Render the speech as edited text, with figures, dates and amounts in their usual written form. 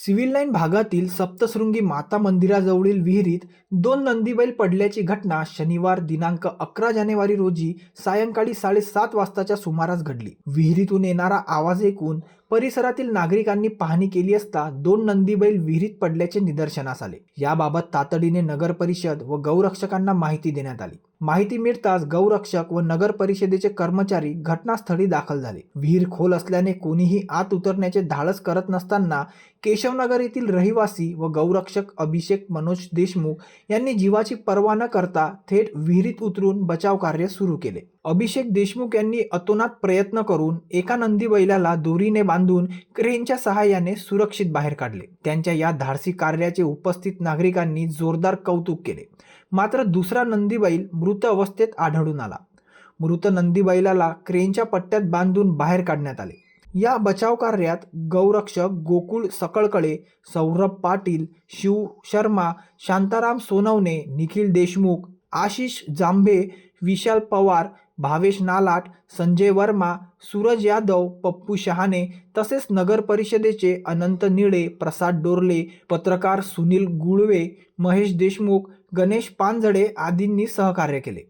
Civil line भागातील सप्तशृंगी माता मंदिराजवळील विहिरीत दोन नंदीबैल पडल्याची घटना शनिवार दिनांक 11 जानेवारी रोजी सायंकाळी 7:30 वाजताच्या सुमारास घडली. विहिरीतून येणारा आवाज ऐकून परिसरातील नागरिकांनी पाहणी केली असता दोन नंदीबैल विहिरीत पडल्याचे निदर्शनास आले. याबाबत तातडीने नगर परिषद व गौरक्षकांना माहिती देण्यात आली. माहिती मिळताच गौरक्षक व नगर परिषदेचे कर्मचारी घटनास्थळी दाखल झाले. विहीर खोल असल्याने कोणीही आत उतरण्याचे धाडस करत नसताना केशवनगर येथील रहिवासी व गौरक्षक अभिषेक मनोज देशमुख यांनी जीवाची पर्वा न करता थेट विहिरीत उतरून बचाव कार्य सुरू केले. अभिषेक देशमुख यांनी अतोनात प्रयत्न करून एका नंदी बैलाला दोरीने बांधून क्रेनच्या सहाय्याने सुरक्षित बाहेर काढले. त्यांच्या या धाडसी कार्याचे उपस्थित नागरिकांनी जोरदार कौतुक केले. मात्र दुसरा नंदी बैल मृत अवस्थेत आढळून आला. मृत नंदी बैलाला क्रेनच्या पट्ट्यात बांधून बाहेर काढण्यात आले. या बचाव कार्यात गौरक्षक गोकुळ सकळकळे, सौरभ पाटील, शिव शर्मा, शांताराम सोनवणे, निखिल देशमुख, आशिष जांभे, विशाल पवार, भावेश नालाट, संजय वर्मा, सूरज यादव, पप्पू शहाणे तसेच नगर परिषदेचे अनंत निळे, प्रसाद डोरले, पत्रकार सुनील गुळवे, महेश देशमुख, गणेश पानझडे आदींनी सहकार्य केले.